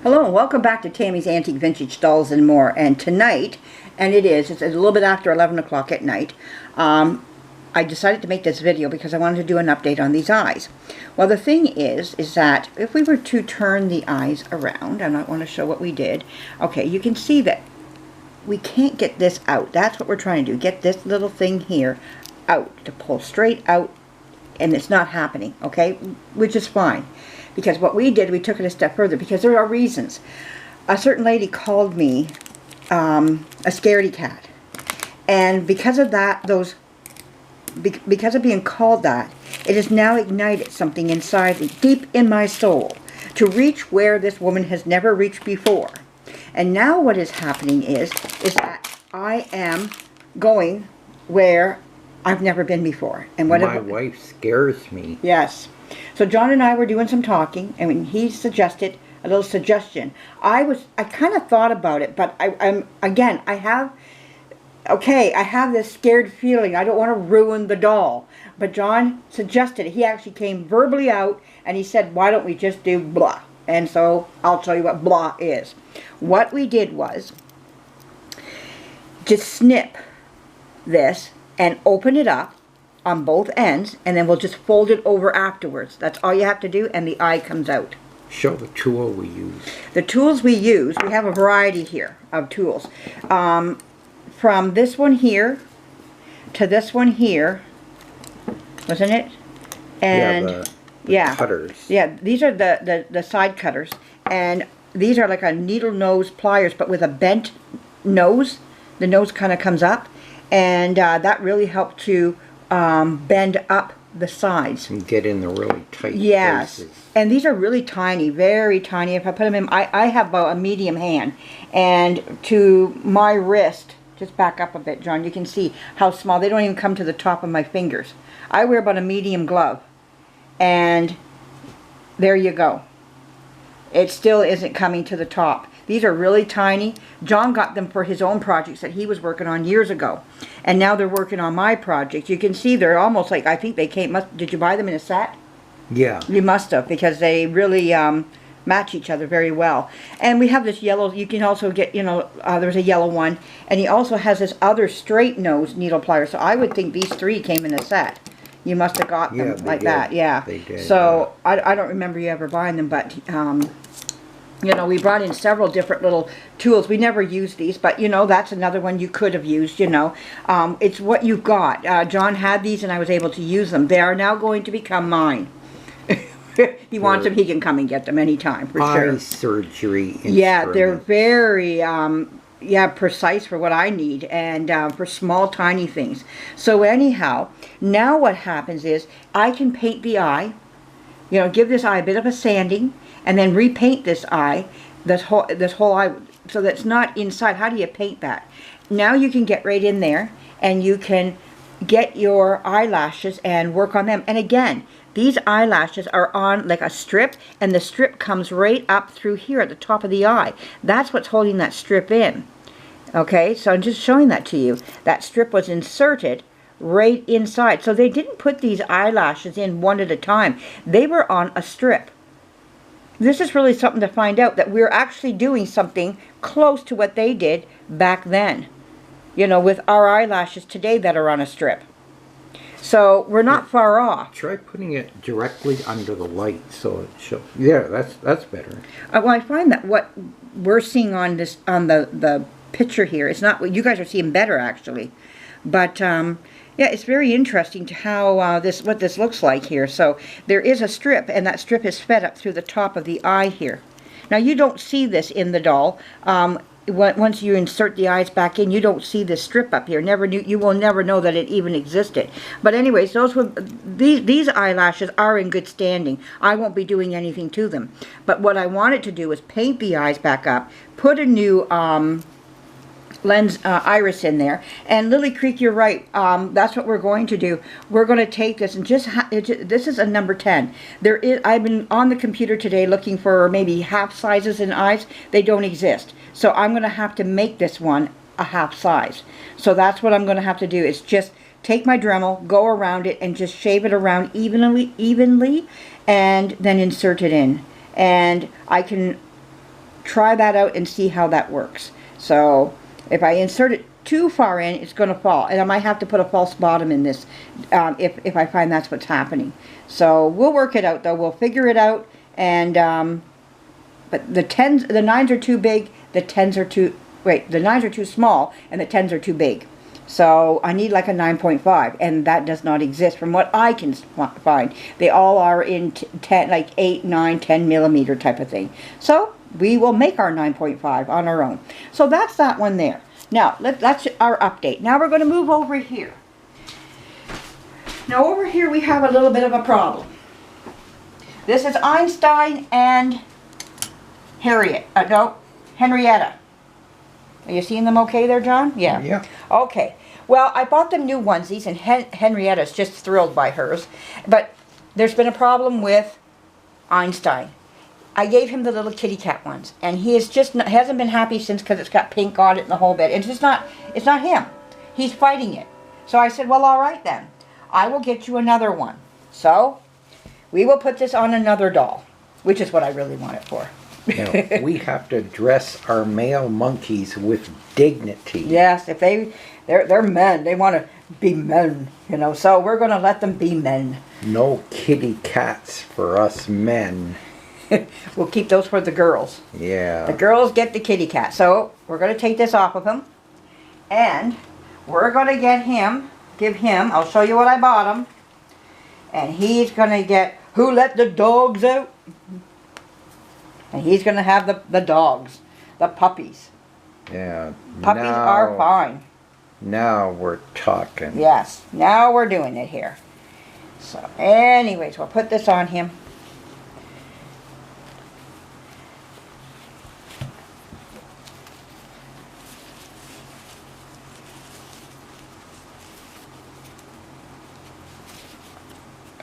Hello and welcome back to Tammy's Antique Vintage Dolls and More. And tonight, it's a little bit after 11 o'clock at night, I decided to make this video because I wanted to do an update on these eyes. Well, the thing is that if we were to turn the eyes around, and I want to show what we did, okay, you can see that we can't get this out. That's what we're trying to do, get this little thing here out, to pull straight out, and it's not happening, okay, which is fine. Because what we did, we took it a step further, because there are reasons. A certain lady called me a scaredy cat. And because of that, because of being called that, it has now ignited something inside me, deep in my soul, to reach where this woman has never reached before. And now what is happening is that I am going where I've never been before. And what my wife scares me. Yes. So John and I were doing some talking, and he suggested a little suggestion. I kind of thought about it, but I have this scared feeling. I don't want to ruin the doll. But John suggested it. He actually came verbally out, and he said, why don't we just do blah? And so I'll tell you what blah is. What we did was just snip this and open it up on both ends, and then we'll just fold it over afterwards. That's all you have to do, and the eye comes out. Show the tool we use. The tools we use, we have a variety here of tools. From this one here to this one here, wasn't it? And the cutters. Yeah, these are the side cutters, and these are like a needle nose pliers, but with a bent nose. The nose kind of comes up, and that really helped to bend up the sides. And get in the really tight places. And these are really tiny, very tiny. If I put them in, I have about a medium hand. And to my wrist, just back up a bit, John, you can see how small. They don't even come to the top of my fingers. I wear about a medium glove. And there you go. It still isn't coming to the top. These are really tiny. John got them for his own projects that he was working on years ago. And now they're working on my project. You can see they're almost like, I think they came, did you buy them in a set? Yeah. You must have, because they really match each other very well. And we have this yellow, you can also get, there's a yellow one. And he also has this other straight nose needle plier. So I would think these three came in a set. You must have got them like that, yeah. They did. So I don't remember you ever buying them, but we brought in several different little tools. We never used these, but, that's another one you could have used, It's what you've got. John had these, and I was able to use them. They are now going to become mine. He wants them, he can come and get them anytime, for sure. Eye surgery instruments. Yeah, they're very, precise for what I need, and for small, tiny things. So anyhow, now what happens is I can paint the eye, give this eye a bit of a sanding, and then repaint this eye, this whole eye, so that it's not inside. How do you paint that? Now you can get right in there, and you can get your eyelashes and work on them. And again, these eyelashes are on like a strip, and the strip comes right up through here at the top of the eye. That's what's holding that strip in. Okay, so I'm just showing that to you. That strip was inserted right inside. So they didn't put these eyelashes in one at a time. They were on a strip. This is really something to find out, that we're actually doing something close to what they did back then. With our eyelashes today that are on a strip. So we're not far off. Try putting it directly under the light so it shows. Yeah, that's better. Well, I find that what we're seeing on the picture here, it's not what you guys are seeing better, actually. But yeah, it's very interesting to how what this looks like here. So there is a strip, and that strip is fed up through the top of the eye here. Now you don't see this in the doll. Once you insert the eyes back in, you don't see this strip up here. You will never know that it even existed. But anyways, these eyelashes are in good standing. I won't be doing anything to them. But what I wanted to do is paint the eyes back up, put a new lens iris in there, and Lily Creek, you're right, that's what we're going to do. We're going to take this and this is a number 10. I've been on the computer today looking for maybe half sizes in eyes. They don't exist, so I'm going to have to make this one a half size. So that's what I'm going to have to do, is just take my Dremel, go around it, and just shave it around evenly, and then insert it in. And I can try that out and see how that works. So if I insert it too far in, it's going to fall, and I might have to put a false bottom in this if I find that's what's happening. So we'll work it out, though. We'll figure it out. And but the 9s are too big. The 10s are too the 9s are too small, and the 10s are too big. So I need like a 9.5, and that does not exist from what I can find. They all are in 10, like 8, 9, 10 millimeter type of thing. So we will make our 9.5 on our own. So that's that one there. Now, that's our update. Now we're going to move over here. Now over here we have a little bit of a problem. This is Einstein and Henrietta. Are you seeing them okay there, John? Yeah. Yeah. Okay. Well, I bought them new onesies, and Henrietta's just thrilled by hers. But there's been a problem with Einstein. I gave him the little kitty cat ones, and he is just hasn't been happy since, because it's got pink on it and the whole bit. It's not him. He's fighting it. So I said, well, all right then. I will get you another one. So we will put this on another doll, which is what I really want it for. Now, we have to dress our male monkeys with dignity. Yes, if they're men. They want to be men, you know. So we're going to let them be men. No kitty cats for us men. We'll keep those for the girls. Yeah. The girls get the kitty cat. So we're going to take this off of him. And we're going to give him, I'll show you what I bought him. And he's going to get, who let the dogs out? And he's going to have the dogs, the puppies. Yeah. Puppies are fine. Now we're talking. Yes, now we're doing it here. So anyways, we'll put this on him.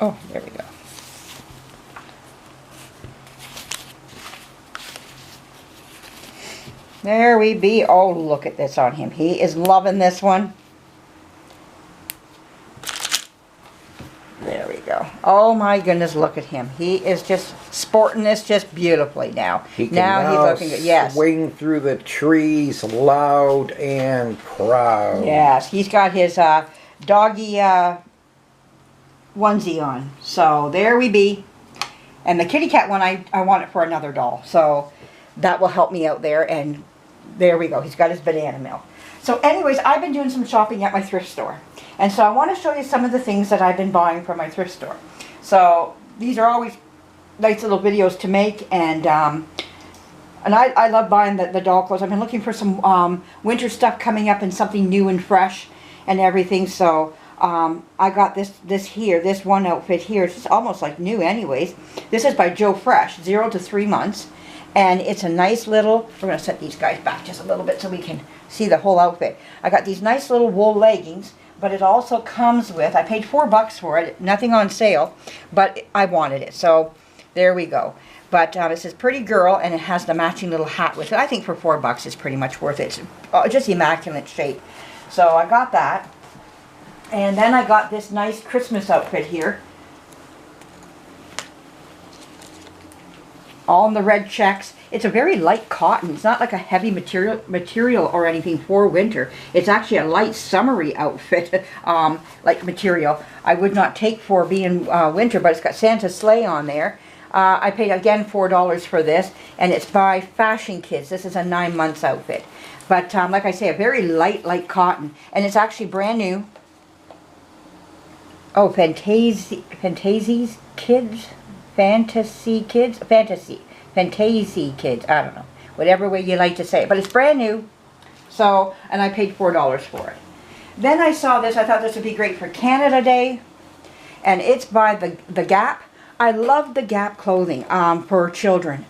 Oh, there we go. There we be. Oh, look at this on him. He is loving this one. There we go. Oh my goodness, look at him. He is just sporting this just beautifully now. He can now he's looking good. Yes. Swing through the trees loud and proud. Yes, he's got his doggy onesie on. So there we be. And the kitty cat one, I want it for another doll. So that will help me out there. And there we go. He's got his banana milk. So anyways, I've been doing some shopping at my thrift store. And so I want to show you some of the things that I've been buying from my thrift store. So these are always nice little videos to make. And I love buying the doll clothes. I've been looking for some winter stuff coming up and something new and fresh and everything. So I got this one outfit here. It's almost like new anyways. This is by Joe Fresh, 0 to 3 months. And it's a nice little, we're going to set these guys back just a little bit so we can see the whole outfit. I got these nice little wool leggings, but it also comes with, I paid $4 for it, nothing on sale, but I wanted it. So there we go. But it says Pretty Girl, and it has the matching little hat with it. I think for $4 it's pretty much worth it. It's just immaculate shape. So I got that. And then I got this nice Christmas outfit here. All in the red checks. It's a very light cotton. It's not like a heavy material or anything for winter. It's actually a light summery outfit, like material. I would not take for being winter, but it's got Santa's sleigh on there. I paid again $4 for this, and it's by Fashion Kids. This is a 9 months outfit. But like I say, a very light cotton, and it's actually brand new. Oh, Fantasy Kids. Fantasy Kids, I don't know, whatever way you like to say it, but it's brand new. So, and I paid $4 for it. Then I saw this. I thought this would be great for Canada Day, and it's by the Gap. I love the Gap clothing for children.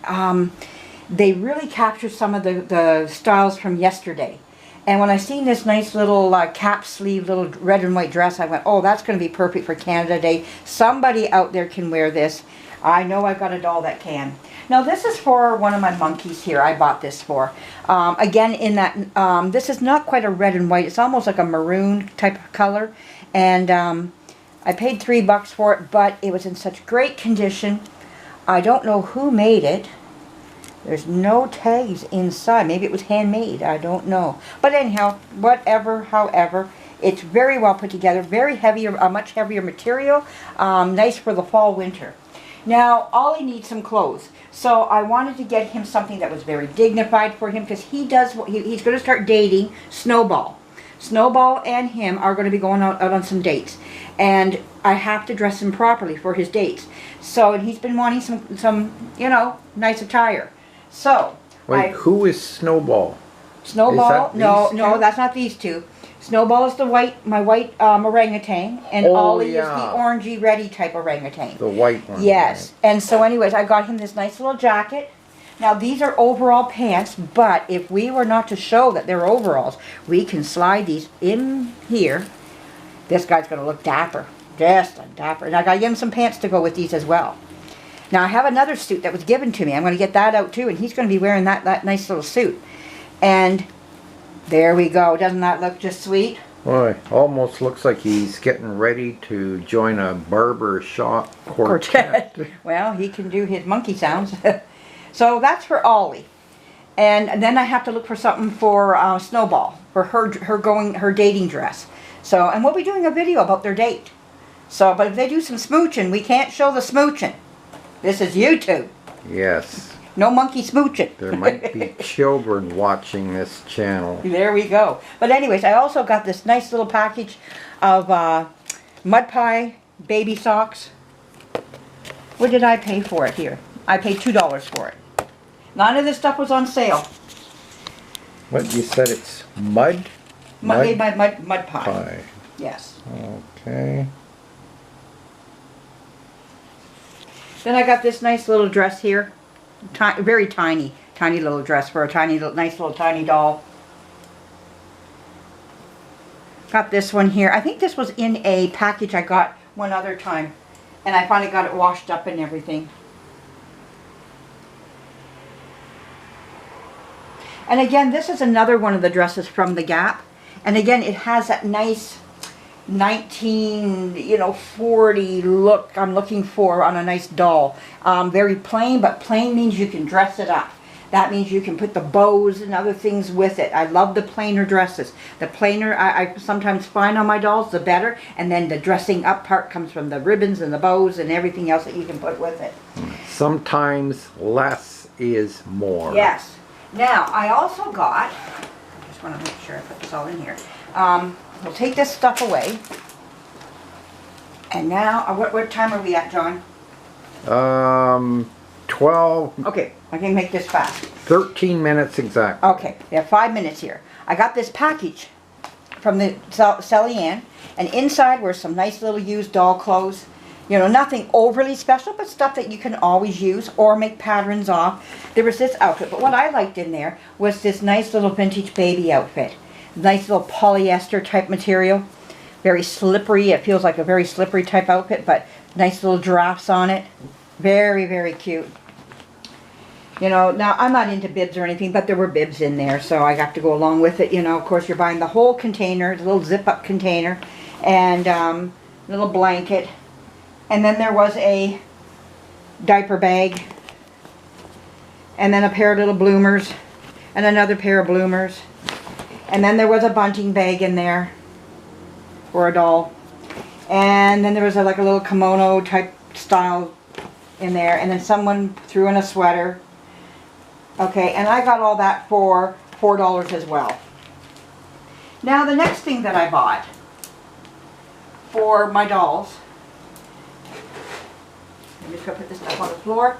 They really capture some of the styles from yesterday. And when I seen this nice little cap sleeve, little red and white dress, I went, oh, that's going to be perfect for Canada Day. Somebody out there can wear this. I know I've got a doll that can. Now this is for one of my monkeys here. I bought this for. Again, in that, this is not quite a red and white. It's almost like a maroon type of color. And I paid $3 for it, but it was in such great condition. I don't know who made it, There's no tags inside. Maybe it was handmade. I don't know. But anyhow, whatever, however, it's very well put together. Very heavy, a much heavier material. Nice for the fall, winter. Now, Ollie needs some clothes. So I wanted to get him something that was very dignified for him because he's going to start dating Snowball. Snowball and him are going to be going out on some dates. And I have to dress him properly for his dates. So, and he's been wanting some nice attire. So, Wait, who is Snowball? Snowball? No, these no, two? that's not these two. Snowball is my white orangutan, and Ollie is the orangey reddy type orangutan. The white one. Yes. Right. And so anyways, I got him this nice little jacket. Now these are overall pants, but if we were not to show that they're overalls, we can slide these in here. This guy's going to look dapper. Just a dapper. And I got him some pants to go with these as well. Now I have another suit that was given to me. I'm going to get that out too, and he's going to be wearing that nice little suit. And there we go. Doesn't that look just sweet? Boy, almost looks like he's getting ready to join a barber shop quartet. Well, he can do his monkey sounds. So that's for Ollie. And then I have to look for something for Snowball, for her dating dress. So, and we'll be doing a video about their date. So, but if they do some smooching, we can't show the smooching. This is YouTube. Yes. No monkey smooching. There might be children watching this channel. There we go. But anyways, I also got this nice little package of Mud Pie baby socks. What did I pay for it here? I paid $2 for it. None of this stuff was on sale. What, you said it's mud? Made by Mud Pie. Pie. Yes. Okay. Then I got this nice little dress here. Very tiny little dress for a nice little tiny doll. Got this one here. I think this was in a package I got one other time. And I finally got it washed up and everything. And again, this is another one of the dresses from the Gap. And again, it has that nice 1940 look I'm looking for on a nice doll. Very plain, but plain means you can dress it up. That means you can put the bows and other things with it. I love the plainer dresses. The plainer I sometimes find on my dolls, the better. And then the dressing up part comes from the ribbons and the bows and everything else that you can put with it. Sometimes less is more. Yes. Now, I also got, I just want to make sure I put this all in here. We'll take this stuff away. And now, what time are we at, John? 12. Okay, I can make this fast. 13 minutes exactly. Okay, we have 5 minutes here. I got this package from the Sally Ann, and inside were some nice little used doll clothes. You know, nothing overly special, but stuff that you can always use or make patterns off. There was this outfit, but what I liked in there was this nice little vintage baby outfit. Nice little polyester type material. Very slippery. It feels like a very slippery type outfit, but nice little giraffes on it. Very, very cute. You know, now I'm not into bibs or anything, but there were bibs in there, so I got to go along with it. You know, of course, you're buying the whole container, the little zip-up container, and little blanket. And then there was a diaper bag, and then a pair of little bloomers, and another pair of bloomers. And then there was a bunting bag in there for a doll. And then there was like a little kimono type style in there. And then someone threw in a sweater. Okay, and I got all that for $4 as well. Now the next thing that I bought for my dolls, I'm just going to put this stuff on the floor.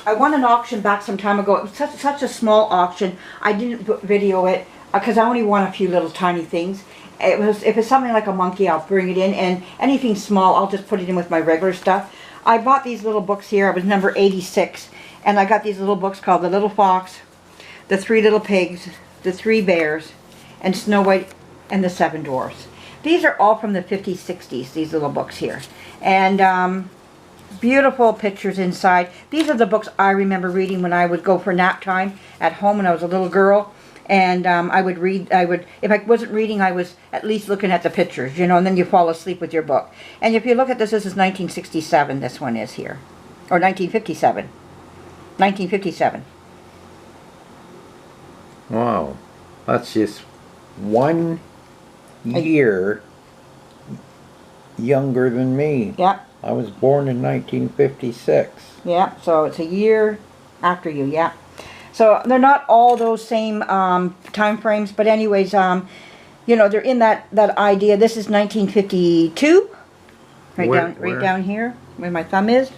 I won an auction back some time ago. It was such a small auction. I didn't video it because I only won a few little tiny things. If it's something like a monkey, I'll bring it in, and anything small, I'll just put it in with my regular stuff. I bought these little books here. I was number 86, and I got these little books called The Little Fox, The Three Little Pigs, The Three Bears, and Snow White and the Seven Dwarfs. These are all from the 50s, 60s, these little books here. And beautiful pictures inside. These are the books I remember reading when I would go for nap time at home when I was a little girl. And I would read, if I wasn't reading, I was at least looking at the pictures, you know, and then you fall asleep with your book. And if you look at this, this is 1967, this one is here. Or 1957. 1957. Wow. That's just 1 year younger than me. Yeah. I was born in 1956. Yeah, so it's a year after you, yeah. So they're not all those same time frames, but anyways, you know, they're in that idea. This is 1952, right down here, where my thumb is.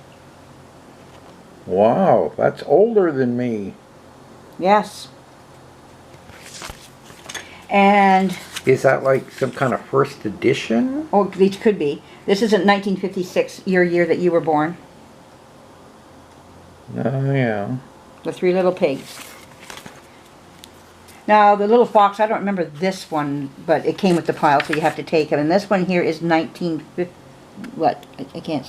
Wow, that's older than me. Yes. And Is that like some kind of first edition? oh, these could be. This isn't 1956, your year that you were born. Oh, yeah. The Three Little Pigs. Now, the little fox, I don't remember this one, but it came with the pile, so you have to take it. And this one here is 1950, what? I can't,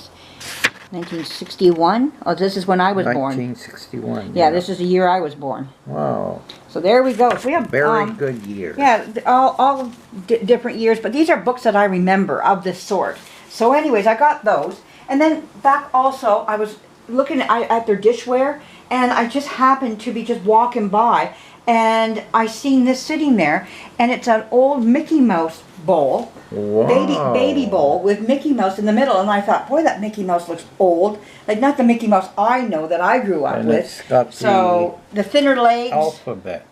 1961? Oh, this is when I was born. 1961. Yeah, this is the year I was born. Wow. So there we go. So we have Very good year. Yeah, all different years, but these are books that I remember of this sort. So anyways, I got those. And then back also, I was looking at their dishware, and I just happened to be just walking by, and I seen this sitting there, and it's an old Mickey Mouse bowl. Wow. Baby bowl with Mickey Mouse in the middle, and I thought, boy, that Mickey Mouse looks old. Like, not the Mickey Mouse I know that I grew up And with. it's got So the thinner legs. alphabet.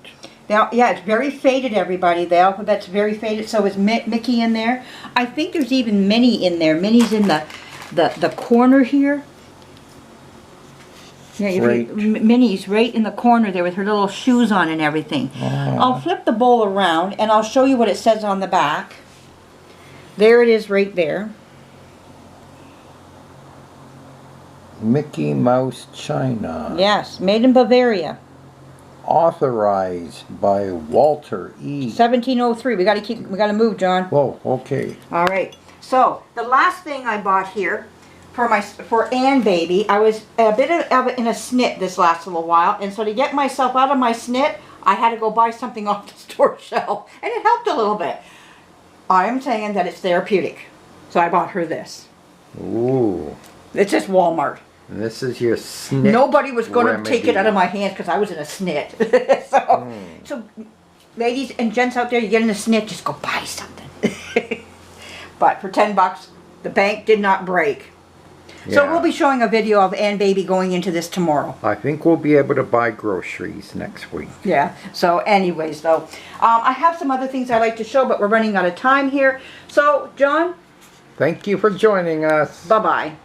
Now, yeah, it's very faded, everybody. The alphabet's very faded. So is Mickey in there. I think there's even Minnie in there. Minnie's in the corner here. Yeah, Right. Minnie's right in the corner there with her little shoes on and everything. Wow. I'll flip the bowl around and I'll show you what it says on the back. There it is right there. Mickey Mouse China. Yes, made in Bavaria. Authorized by Walter E. 1703. We got to move, John. Whoa, okay. All right. So, the last thing I bought here for Ann baby, I was a bit in a snit this last little while, and so to get myself out of my snit, I had to go buy something off the store shelf, and it helped a little bit. I am saying that it's therapeutic, so I bought her this. Ooh. It's just Walmart. And this is your snit. Nobody was going to take it remedy. out of my hands because I was in a snit. So, ladies and gents out there, you get in a snit, just go buy something. But for $10, the bank did not break. So Yeah. we'll be showing a video of Ann baby going into this tomorrow. I think we'll be able to buy groceries next week. Yeah. So anyways, though, I have some other things I'd like to show, but we're running out of time here. So, John, Thank you for joining us. bye-bye.